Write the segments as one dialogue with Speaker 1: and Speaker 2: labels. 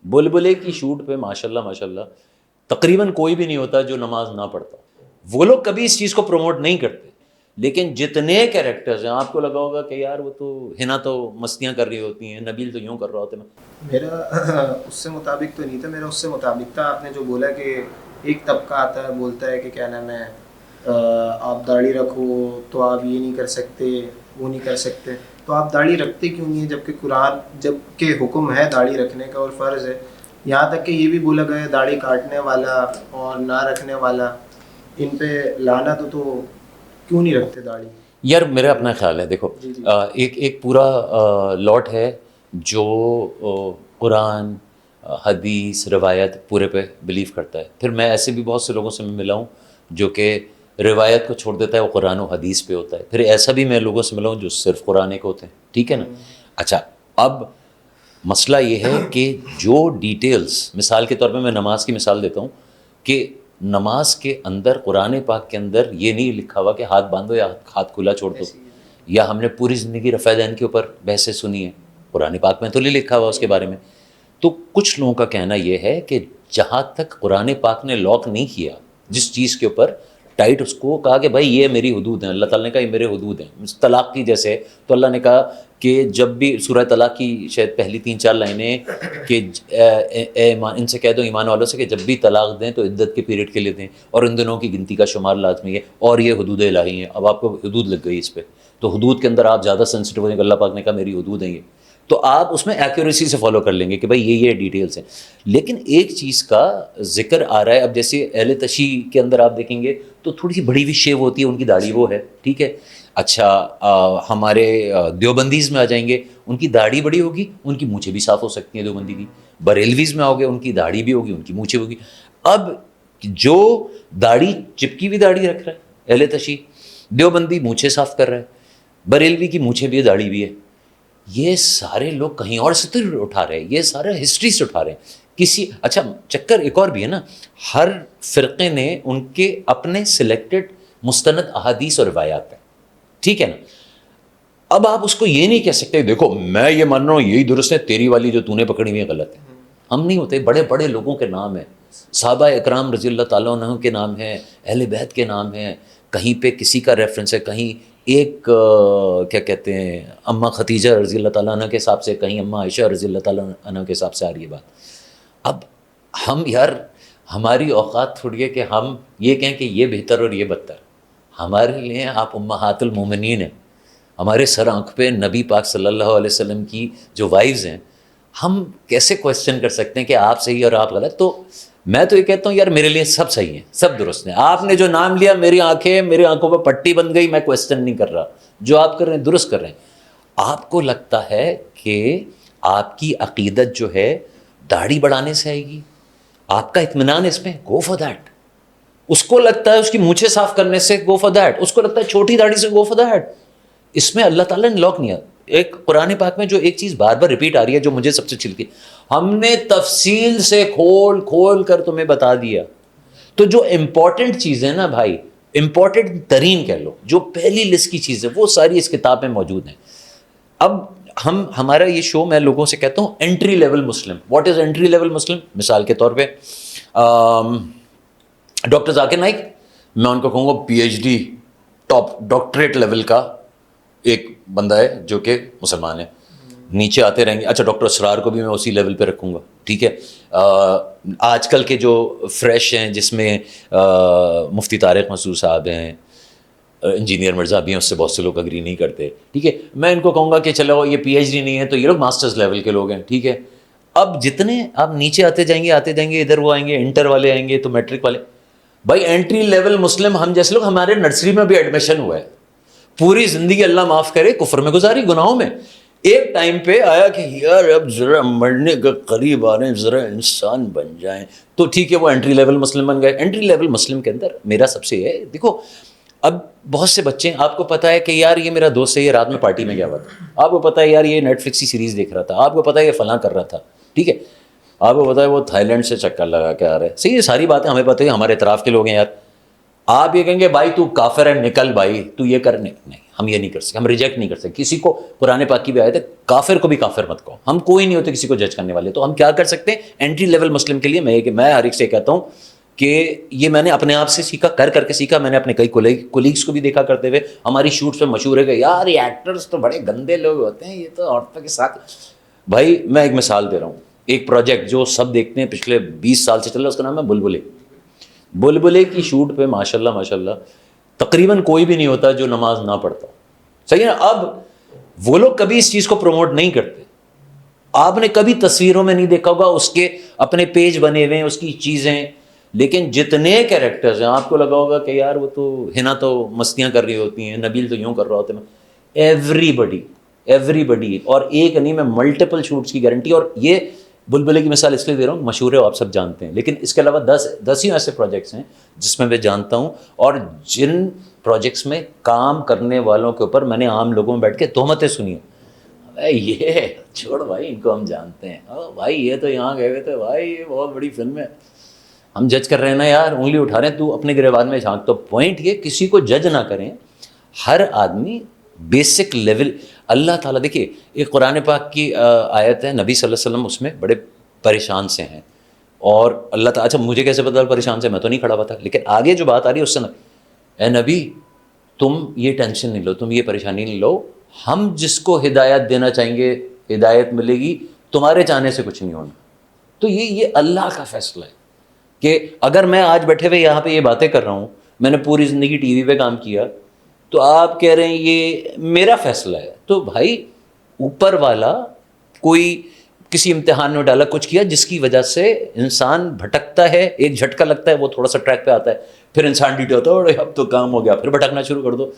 Speaker 1: بلبلے کی شوٹ پہ ماشاءاللہ تقریباً کوئی بھی نہیں ہوتا جو نماز نہ پڑھتا. وہ لوگ کبھی اس چیز کو پروموٹ نہیں کرتے, لیکن جتنے کیریکٹرز ہیں آپ کو لگا ہوگا کہ یار وہ تو ہنا تو مستیاں کر رہی ہوتی ہیں, نبیل تو یوں کر رہا ہوتا ہے.
Speaker 2: میرا اس سے مطابق تو نہیں تھا, میرا اس سے مطابق تھا آپ نے جو بولا کہ ایک طبقہ آتا ہے بولتا ہے کہ کیا نام ہے آپ داڑھی رکھو تو آپ یہ نہیں کر سکتے وہ نہیں کر سکتے, تو آپ داڑھی رکھتے کیوں نہیں ہیں جب کہ قرآن جب کہ حکم ہے داڑھی رکھنے کا اور فرض ہے. یہاں تک کہ یہ بھی بولا گیا ہے داڑھی کاٹنے والا اور نہ رکھنے والا ان پہ لعنت ہو, تو کیوں نہیں رکھتے داڑھی؟
Speaker 1: یار میرا اپنا خیال ہے, دیکھو ایک پورا لاٹ ہے جو قرآن حدیث روایت پورے پہ بلیو کرتا ہے. پھر میں ایسے بھی بہت سے لوگوں سے میں ملا ہوں جو کہ روایت کو چھوڑ دیتا ہے, وہ قرآن و حدیث پہ ہوتا ہے. پھر ایسا بھی میں لوگوں سے ملا ہوں جو صرف قرآن کے ہوتے ہیں, ٹھیک ہے نا. اچھا اب مسئلہ یہ ہے کہ جو ڈیٹیلز, مثال کے طور پہ میں نماز کی مثال دیتا ہوں کہ نماز کے اندر قرآن پاک کے اندر یہ نہیں لکھا ہوا کہ ہاتھ باندھو یا ہاتھ کھلا چھوڑ دو, یا ہم نے پوری زندگی رفع دین کے اوپر بحثیں سنی ہیں, قرآن پاک میں تو نہیں لکھا ہوا اس کے بارے میں. تو کچھ لوگوں کا کہنا یہ ہے کہ جہاں تک قرآن پاک نے لاک نہیں کیا جس چیز کے اوپر ٹائٹ, اس کو کہا کہ بھائی یہ میری حدود ہیں, اللہ تعالیٰ نے کہا یہ میرے حدود ہیں. طلاق کی جیسے تو اللہ نے کہا کہ جب بھی سورہ طلاق کی شاید پہلی 3-4 لائنیں کہ ان سے کہہ دو ایمان والوں سے کہ جب بھی طلاق دیں تو عدت کے پیریڈ کے لیے دیں, اور ان دنوں کی گنتی کا شمار لازمی ہے, اور یہ حدود الہی ہیں. اب آپ کو حدود لگ گئی اس پہ, تو حدود کے اندر آپ زیادہ سینسٹیو ہو جائیں. اللہ پاک نے کہا میری حدود ہیں یہ, تو آپ اس میں ایکوریسی سے فالو کر لیں گے کہ بھائی یہ ڈیٹیلز ہیں. لیکن ایک چیز کا ذکر آ رہا ہے, اب جیسے اہل تشیع کے اندر آپ دیکھیں گے تو تھوڑی سی بڑی ہوئی شیو ہوتی ہے, ان کی داڑھی وہ ہے, ٹھیک ہے. اچھا ہمارے دیوبندیز میں آ جائیں گے, ان کی داڑھی بڑی ہوگی, ان کی مونچھیں بھی صاف ہو سکتی ہیں دیوبندی کی. بریلویز میں آؤ گے, ان کی داڑھی بھی ہوگی, ان کی مونچھیں ہوگی. اب جو داڑھی چپکی ہوئی داڑھی رکھ رہا ہے اہل تشیع, دیوبندی مونچھیں صاف کر رہا ہے, بریلوی کی مونچھیں بھی ہے داڑھی بھی ہے, یہ سارے لوگ کہیں اور سے تو اٹھا رہے ہیں, یہ سارا ہسٹری سے اٹھا رہے ہیں کسی. اچھا چکر ایک اور بھی ہے نا, ہر فرقے نے ان کے اپنے سلیکٹڈ مستند احادیث اور روایات ہیں, ٹھیک ہے نا. اب آپ اس کو یہ نہیں کہہ سکتے دیکھو میں یہ مان رہا ہوں یہی درست ہے, تیری والی جو تو نے پکڑی ہوئی ہے غلط ہے. ہم نہیں ہوتے. بڑے بڑے لوگوں کے نام ہیں, صحابہ اکرام رضی اللہ تعالیٰ عنہ کے نام ہیں, اہل بیت کے نام ہیں, کہیں پہ کسی کا ریفرنس ہے, کہیں ایک کیا کہتے ہیں اماں ختیجہ رضی اللہ تعالیٰ عنہ کے حساب سے, کہیں اماں عائشہ رضی اللہ تعالیٰ عنہ کے حساب سے آ رہی ہے بات. اب ہم یار ہماری اوقات تھوڑی ہے کہ ہم یہ کہیں کہ یہ بہتر اور یہ بدتر. ہمارے لیے آپ امہات المومنین ہیں, ہمارے سر آنکھ پہ نبی پاک صلی اللہ علیہ وسلم کی جو وائفز ہیں, ہم کیسے کویسچن کر سکتے ہیں کہ آپ صحیح اور آپ غلط. تو میں تو یہ کہتا ہوں یار میرے لیے سب صحیح ہیں, سب درست ہیں. آپ نے جو نام لیا میری آنکھوں پہ پٹی بن گئی, میں کویسچن نہیں کر رہا, جو آپ کر رہے ہیں درست کر رہے ہیں. آپ کو لگتا ہے کہ آپ کی عقیدت جو ہے داڑھی بڑھانے سے آئے گی, آپ کا اطمینان اس میں, گو فار دیٹ. اس کو لگتا ہے اس کی مونچھیں صاف کرنے سے, گو فار دیٹ. اس کو لگتا ہے چھوٹی داڑھی سے, گو فار دیٹ. اس میں اللہ تعالیٰ نے لاک نہیں ہے. ایک قرآن پاک میں جو ایک چیز بار بار ریپیٹ آ رہی ہے جو مجھے سب سے چھلتی, ہم نے تفصیل سے کھول کھول کر تمہیں بتا دیا. تو جو امپورٹنٹ چیزیں نا بھائی, امپورٹنٹ ترین کہہ لو, جو پہلی لسٹ کی چیزیں وہ ساری اس کتاب میں موجود ہیں. اب ہمارا یہ شو میں لوگوں سے کہتا ہوں entry level Muslim. What is entry level Muslim? مثال کے طور پہ ڈاکٹر ذاکر نائک, میں ان کو کہوں گا P H D top doctorate level کا ایک بندہ ہے جو کہ مسلمان ہے. نیچے آتے رہیں گے. اچھا ڈاکٹر اسرار کو بھی میں اسی لیول پہ رکھوں گا, ٹھیک ہے. آج کل کے جو فریش ہیں جس میں مفتی طارق مسعود صاحب ہیں, انجینئر مرزا بھی ہیں, اس سے بہت سے لوگ اگری نہیں کرتے, ٹھیک ہے. میں ان کو کہوں گا کہ چلو یہ پی ایچ ڈی نہیں ہے تو یہ لوگ ماسٹرز لیول کے لوگ ہیں, ٹھیک ہے. اب جتنے آپ نیچے آتے جائیں گے ادھر وہ آئیں گے, انٹر والے آئیں گے, تو میٹرک والے. بھائی انٹری لیول مسلم ہم جیسے لوگ, ہمارے نرسری میں بھی ایڈمیشن ہوا ہے, پوری زندگی اللہ معاف کرے کفر میں گزاری, گناہوں میں. ایک ٹائم پہ آیا کہ یار اب ذرا مرنے کے قریب آ رہے ہیں, ذرا انسان بن جائیں, تو ٹھیک ہے وہ انٹری لیول مسلم بن گئے. انٹری لیول مسلم کے اندر میرا سب سے یہ ہے, دیکھو اب بہت سے بچے ہیں, آپ کو پتا ہے کہ یار یہ میرا دوست ہے, یہ رات میں پارٹی میں گیا ہوا تھا, آپ کو پتا ہے یار یہ نیٹ فلکس کی سیریز دیکھ رہا تھا, آپ کو پتا ہے یہ فلاں کر رہا تھا, ٹھیک ہے. آپ کو پتا ہے وہ تھائی لینڈ سے چکر لگا کے آ رہا ہے. صحیح, یہ ساری باتیں ہمیں پتہ ہے, ہمارے اطراف کے لوگ ہیں یار. آپ یہ کہیں گے بھائی تو کافر ہے نکل بھائی تو یہ کر, نہیں ہم یہ نہیں کر سکتے, ہم ریجیکٹ نہیں کر سکتے کسی کو. قرآن پاک کی بھی آیت ہے کافر کو بھی کافر مت کہو, ہم کوئی نہیں ہوتے کسی کو جج کرنے والے. تو ہم کیا کر سکتے ہیں انٹری لیول مسلم کے لیے, میں ہر ایک سے کہتا ہوں کہ یہ میں نے اپنے آپ سے سیکھا, کر کے سیکھا. میں نے اپنے کئی کولیگس کو بھی دیکھا کرتے ہوئے, ہماری شوٹس پہ مشہور ہے کہ یار یہ ایکٹرز تو بڑے گندے لوگ ہوتے ہیں, یہ تو عورتوں کے ساتھ. بھائی میں ایک مثال دے رہا ہوں, ایک پروجیکٹ جو سب دیکھتے ہیں پچھلے 20 سال سے چل رہا ہے, اس کا نام ہے بلبلے. بلبلے کی شوٹ پہ ماشاء اللہ تقریباً کوئی بھی نہیں ہوتا جو نماز نہ پڑھتا. صحیح ہے نا. اب وہ لوگ کبھی اس چیز کو پروموٹ نہیں کرتے, آپ نے کبھی تصویروں میں نہیں دیکھا ہوگا, اس کے اپنے پیج بنے ہوئے ہیں اس کی چیزیں. لیکن جتنے کیریکٹرز ہیں آپ کو لگا ہوگا کہ یار وہ تو ہنا تو مستیاں کر رہی ہوتی ہیں, نبیل تو یوں کر رہا ہوتا ہے. ایوری بڈی, اور ایک نہیں, میں ملٹیپل شوٹس کی گارنٹی. اور یہ بلبلے کی مثال اس لیے دے رہا ہوں, مشہور ہے آپ سب جانتے ہیں, لیکن اس کے علاوہ 10 ایسے پروجیکٹس ہیں جس میں میں جانتا ہوں, اور جن پروجیکٹس میں کام کرنے والوں کے اوپر میں نے عام لوگوں میں بیٹھ کے تہمتیں سنی ہیں. یہ چھوڑ بھائی ان کو ہم جانتے ہیں, بھائی یہ تو یہاں گئے ہوئے تھے, بھائی یہ بہت بڑی فلم ہے, ہم جج کر رہے ہیں نا یار, انگلی اٹھا رہے ہیں, تو اپنے گریبان میں جھانک. تو پوائنٹ یہ کسی کو جج نہ کریں, ہر آدمی بیسک لیول. اللہ تعالیٰ دیکھیے ایک قرآن پاک کی آیت ہے, نبی صلی اللہ علیہ وسلم اس میں بڑے پریشان سے ہیں, اور اللہ تعالیٰ, اچھا مجھے کیسے پتا پریشان سے, میں تو نہیں کھڑا ہوا تھا, لیکن آگے جو بات آ رہی ہے اس سے اے نبی تم یہ ٹینشن نہیں لو, تم یہ پریشانی نہیں لو, ہم جس کو ہدایت دینا چاہیں گے ہدایت ملے گی, تمہارے چاہنے سے کچھ نہیں ہونا. تو یہ اللہ کا فیصلہ ہے کہ اگر میں آج بیٹھے ہوئے یہاں پہ یہ باتیں کر رہا ہوں, میں نے پوری زندگی ٹی وی پہ کام کیا, تو آپ کہہ رہے ہیں یہ میرا فیصلہ ہے. تو بھائی اوپر والا کوئی کسی امتحان میں ڈالا, کچھ کیا جس کی وجہ سے انسان بھٹکتا ہے, ایک جھٹکا لگتا ہے, وہ تھوڑا سا ٹریک پہ آتا ہے, پھر انسان ڈیٹے ہوتا ہے, اب تو کام ہو گیا, پھر بھٹکنا شروع کر دو.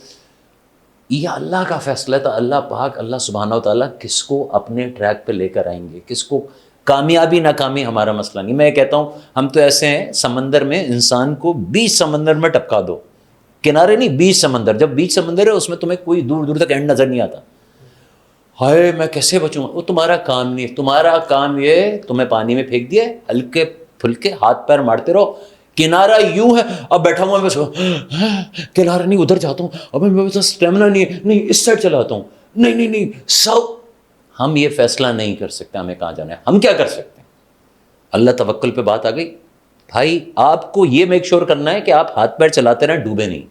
Speaker 1: یہ اللہ کا فیصلہ ہے. تو اللہ پاک, اللہ سبحانہ و تعالیٰ کس کو اپنے ٹریک پہ لے کر آئیں گے, کس کو کامیابی ناکامی ہمارا مسئلہ نہیں. میں کہتا ہوں ہم تو ایسے ہیں, سمندر میں انسان کو بیچ سمندر میں ٹپکا دو, کنارے نہیں, بیچ سمندر. جب بیچ سمندر ہے اس میں تمہیں کوئی دور دور تک اینڈ نظر نہیں آتا, ہائے میں کیسے بچوں گا, وہ تمہارا کام نہیں. تمہارا کام یہ تمہیں پانی میں پھینک دیا, ہلکے پھلکے ہاتھ پیر مارتے رہو. کنارہ یوں ہے, اب بیٹھا ہوا میں کنارہ نہیں, ادھر جاتا ہوں, اب میرے پاس اسٹیمنا نہیں ہے, نہیں اس سائڈ چلا آتا ہوں, نہیں سب. ہم یہ فیصلہ نہیں کر سکتے ہمیں کہاں جانا ہے. ہم کیا کر سکتے ہیں, اللہ توکل پہ بات آ گئی. بھائی آپ کو یہ میک شور کرنا ہے کہ آپ ہاتھ پیر چلاتے رہیں, ڈوبے نہیں.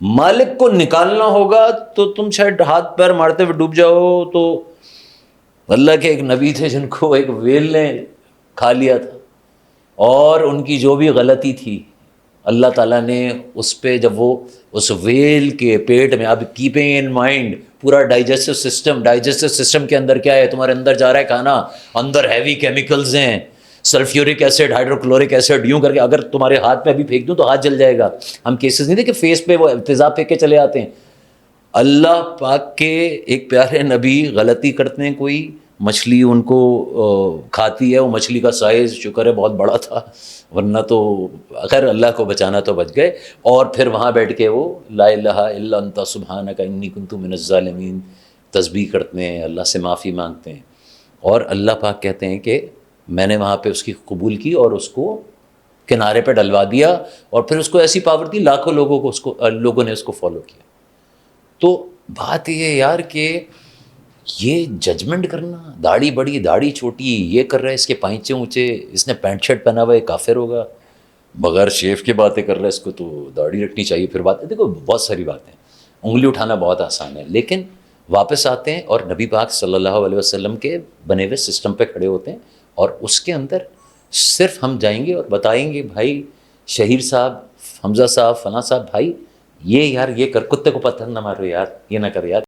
Speaker 1: مالک کو نکالنا ہوگا تو تم شاید ہاتھ پیر مارتے ہوئے ڈوب جاؤ. تو اللہ کے ایک نبی تھے جن کو ایک ویل نے کھا لیا تھا, اور ان کی جو بھی غلطی تھی اللہ تعالیٰ نے اس پہ, جب وہ اس ویل کے پیٹ میں, اب کیپنگ ان مائنڈ پورا ڈائجسٹو سسٹم کے اندر کیا ہے, تمہارے اندر جا رہا ہے کھانا, اندر ہیوی کیمیکلز ہیں, سلفیورک ایسڈ, ہائیڈروکلورک ایسڈ, یوں کر کے اگر تمہارے ہاتھ میں ابھی پھینک دوں تو ہاتھ جل جائے گا. ہم کیسز نہیں دیکھے فیس پہ وہ تیزاب پھینک کے چلے آتے ہیں. اللہ پاک کے ایک پیارے نبی غلطی کرتے ہیں, کوئی مچھلی ان کو کھاتی ہے, وہ مچھلی کا سائز شکر ہے بہت بڑا تھا, ورنہ تو اگر اللہ کو بچانا تو بچ گئے. اور پھر وہاں بیٹھ کے وہ لا الہ الا انت سبحانک انی کنت من الظالمین تسبیح کرتے ہیں, اللہ سے معافی مانگتے ہیں. اور اللہ پاک کہتے ہیں کہ میں نے وہاں پہ اس کی قبول کی اور اس کو کنارے پہ ڈلوا دیا, اور پھر اس کو ایسی پاور دی, لاکھوں لوگوں نے اس کو فالو کیا. تو بات یہ ہے یار کہ یہ ججمنٹ کرنا, داڑھی بڑی داڑھی چھوٹی, یہ کر رہا ہے, اس کے پائنچے اونچے, اس نے پینٹ شرٹ پہنا ہوا ہے, کافر ہوگا. بغیر شیف کی باتیں کر رہا ہے, اس کو تو داڑھی رکھنی چاہیے. پھر بات دیکھو بہت ساری باتیں, انگلی اٹھانا بہت آسان ہے, لیکن واپس آتے ہیں اور نبی پاک صلی اللہ علیہ وسلم کے بنے ہوئے سسٹم پہ کھڑے ہوتے ہیں, اور اس کے اندر صرف ہم جائیں گے اور بتائیں گے بھائی شہیر صاحب, حمزہ صاحب, فلاں صاحب, بھائی یہ یار یہ کر, کتے کو پتھر نہ مارو یار, یہ نہ کر یار.